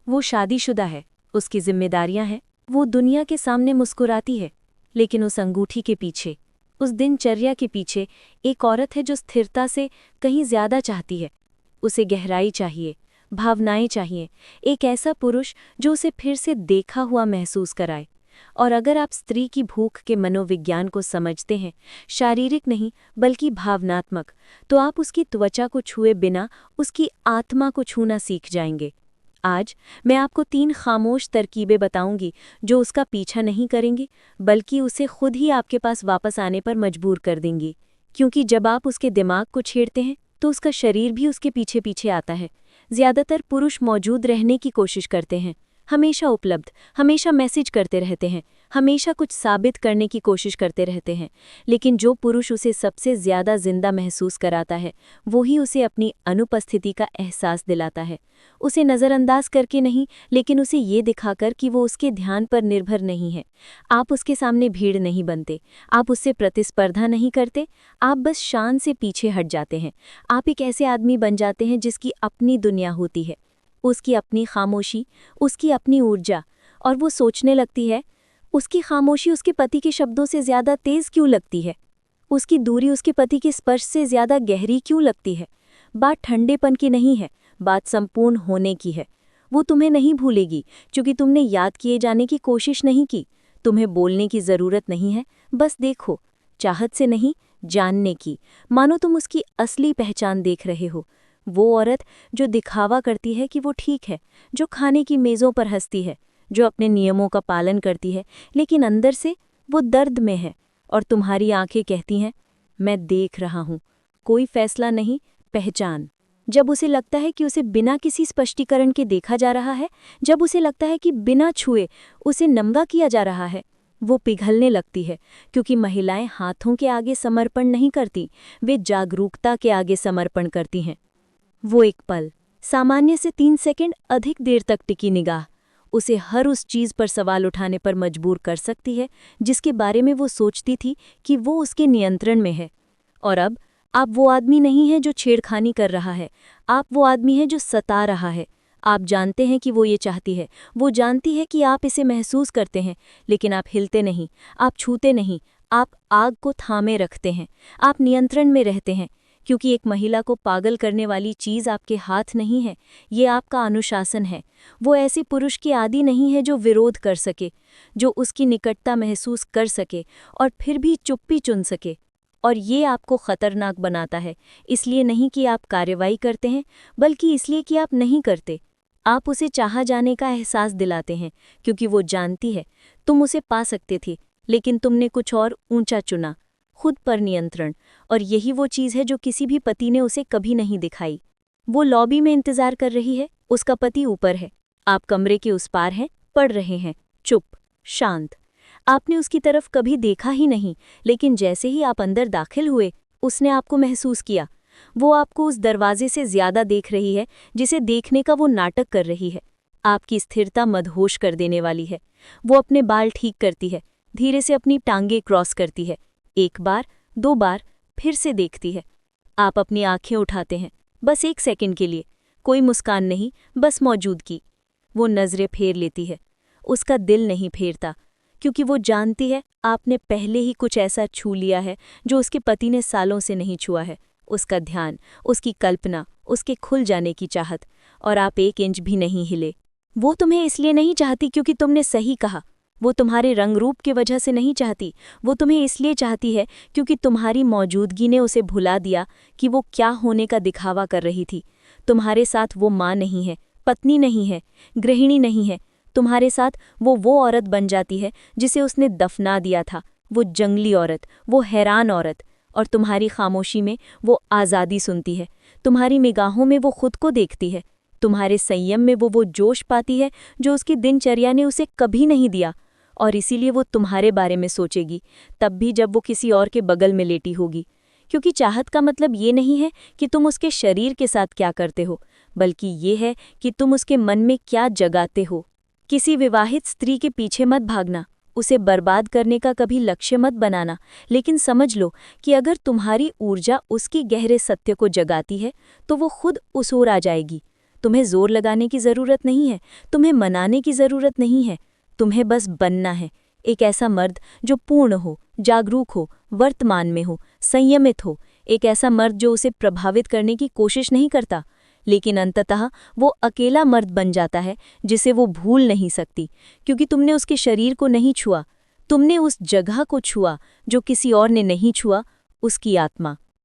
वो शादीशुदा है, उसकी जिम्मेदारियां हैं, वो दुनिया के सामने मुस्कुराती है। लेकिन उस अंगूठी के पीछे, उस दिनचर्या के पीछे एक औरत है जो स्थिरता से कहीं ज्यादा चाहती है। उसे गहराई चाहिए, भावनाएं चाहिए, एक ऐसा पुरुष जो उसे फिर से देखा हुआ महसूस कराए। और अगर आप स्त्री की भूख के मनोविज्ञान को समझते हैं, शारीरिक नहीं बल्कि भावनात्मक, तो आप उसकी त्वचा को छुए बिना उसकी आत्मा को छूना सीख जाएंगे। आज मैं आपको 3 खामोश तरकीबें बताऊंगी जो उसका पीछा नहीं करेंगी, बल्कि उसे खुद ही आपके पास वापस आने पर मजबूर कर देंगी। क्योंकि जब आप उसके दिमाग को छेड़ते हैं तो उसका शरीर भी उसके पीछे पीछे आता है। ज्यादातर पुरुष मौजूद रहने की कोशिश करते हैं, हमेशा उपलब्ध, हमेशा मैसेज करते रहते हैं, हमेशा कुछ साबित करने की कोशिश करते रहते हैं। लेकिन जो पुरुष उसे सबसे ज्यादा जिंदा महसूस कराता है, वो ही उसे अपनी अनुपस्थिति का एहसास दिलाता है। उसे नज़रअंदाज करके नहीं, लेकिन उसे ये दिखाकर कि वो उसके ध्यान पर निर्भर नहीं है। आप उसके सामने भीड़ नहीं बनते, आप उससे प्रतिस्पर्धा नहीं करते, आप बस शान से पीछे हट जाते हैं। आप एक ऐसे आदमी बन जाते हैं जिसकी अपनी दुनिया होती है, उसकी अपनी खामोशी, उसकी अपनी ऊर्जा। और वो सोचने लगती है, उसकी खामोशी उसके पति के शब्दों से ज्यादा तेज क्यों लगती है? उसकी दूरी उसके पति के स्पर्श से ज्यादा गहरी क्यों लगती है? बात ठंडेपन की नहीं है, बात संपूर्ण होने की है। वो तुम्हें नहीं भूलेगी क्योंकि तुमने याद किए जाने की कोशिश नहीं की। तुम्हें बोलने की जरूरत नहीं है, बस देखो, चाहत से नहीं, जानने की, मानो तुम उसकी असली पहचान देख रहे हो। वो औरत जो दिखावा करती है कि वो ठीक है, जो खाने की मेज़ों पर हंसती है, जो अपने नियमों का पालन करती है, लेकिन अंदर से वो दर्द में है। और तुम्हारी आंखें कहती हैं, मैं देख रहा हूँ, कोई फैसला नहीं, पहचान। जब उसे लगता है कि उसे बिना किसी स्पष्टीकरण के देखा जा रहा है, जब उसे लगता है कि बिना छुए उसे नंगा किया जा रहा है, वो पिघलने लगती है। क्योंकि महिलाएं हाथों के आगे समर्पण नहीं करती, वे जागरूकता के आगे समर्पण करती हैं। वो एक पल, सामान्य से 3 सेकंड अधिक देर तक टिकी निगाह, उसे हर उस चीज़ पर सवाल उठाने पर मजबूर कर सकती है जिसके बारे में वो सोचती थी कि वो उसके नियंत्रण में है। और अब आप वो आदमी नहीं हैं जो छेड़खानी कर रहा है, आप वो आदमी हैं जो सता रहा है। आप जानते हैं कि वो ये चाहती है, वो जानती है कि आप इसे महसूस करते हैं, लेकिन आप हिलते नहीं, आप छूते नहीं, आप आग को थामे रखते हैं, आप नियंत्रण में रहते हैं। क्योंकि एक महिला को पागल करने वाली चीज़ आपके हाथ नहीं है, ये आपका अनुशासन है। वो ऐसे पुरुष की आदि नहीं है जो विरोध कर सके, जो उसकी निकटता महसूस कर सके और फिर भी चुप्पी चुन सके। और ये आपको खतरनाक बनाता है, इसलिए नहीं कि आप कार्रवाई करते हैं, बल्कि इसलिए कि आप नहीं करते। आप उसे चाहा जाने का एहसास दिलाते हैं, क्योंकि वो जानती है तुम उसे पा सकते थे, लेकिन तुमने कुछ और ऊंचा चुना, खुद पर नियंत्रण। और यही वो चीज़ है जो किसी भी पति ने उसे कभी नहीं दिखाई। वो लॉबी में इंतजार कर रही है, उसका पति ऊपर है, आप कमरे के उस पार हैं, पढ़ रहे हैं, चुप, शांत। आपने उसकी तरफ कभी देखा ही नहीं, लेकिन जैसे ही आप अंदर दाखिल हुए, उसने आपको महसूस किया। वो आपको उस दरवाजे से ज्यादा देख रही है जिसे देखने का वो नाटक कर रही है। आपकी स्थिरता मदहोश कर देने वाली है। वो अपने बाल ठीक करती है, धीरे से अपनी टांगे क्रॉस करती है, 1 बार 2 बार, फिर से देखती है। आप अपनी आंखें उठाते हैं, बस 1 सेकंड के लिए, कोई मुस्कान नहीं, बस मौजूदगी। वो नजरें फेर लेती है, उसका दिल नहीं फेरता, क्योंकि वो जानती है आपने पहले ही कुछ ऐसा छू लिया है जो उसके पति ने सालों से नहीं छुआ है। उसका ध्यान, उसकी कल्पना, उसके खुल जाने की चाहत। और आप 1 इंच भी नहीं हिले। वो तुम्हें इसलिए नहीं चाहती क्योंकि तुमने सही कहा, वो तुम्हारे रंग रूप की वजह से नहीं चाहती, वो तुम्हें इसलिए चाहती है क्योंकि तुम्हारी मौजूदगी ने उसे भुला दिया कि वो क्या होने का दिखावा कर रही थी। तुम्हारे साथ वो माँ नहीं है, पत्नी नहीं है, गृहिणी नहीं है। तुम्हारे साथ वो औरत बन जाती है जिसे उसने दफना दिया था, वो जंगली औरत, वो हैरान औरत। और तुम्हारी खामोशी में वो आज़ादी सुनती है, तुम्हारी निगाहों में वो खुद को देखती है, तुम्हारे संयम में वो जोश पाती है जो उसकी दिनचर्या ने उसे कभी नहीं दिया। और इसीलिए वो तुम्हारे बारे में सोचेगी, तब भी जब वो किसी और के बगल में लेटी होगी। क्योंकि चाहत का मतलब ये नहीं है कि तुम उसके शरीर के साथ क्या करते हो, बल्कि ये है कि तुम उसके मन में क्या जगाते हो। किसी विवाहित स्त्री के पीछे मत भागना, उसे बर्बाद करने का कभी लक्ष्य मत बनाना, लेकिन समझ लो कि अगर तुम्हारी ऊर्जा उसकी गहरे सत्य को जगाती है तो वो खुद उस ओर आ जाएगी। तुम्हें जोर लगाने की ज़रूरत नहीं है, तुम्हें मनाने की ज़रूरत नहीं है, तुम्हें बस बनना है। एक ऐसा मर्द जो पूर्ण हो, जागरूक हो, वर्तमान में हो, संयमित हो। एक ऐसा मर्द जो उसे प्रभावित करने की कोशिश नहीं करता, लेकिन अंततः वो अकेला मर्द बन जाता है जिसे वो भूल नहीं सकती, क्योंकि तुमने उसके शरीर को नहीं छुआ, तुमने उस जगह को छुआ जो किसी और ने नहीं छुआ, उसकी आत्मा।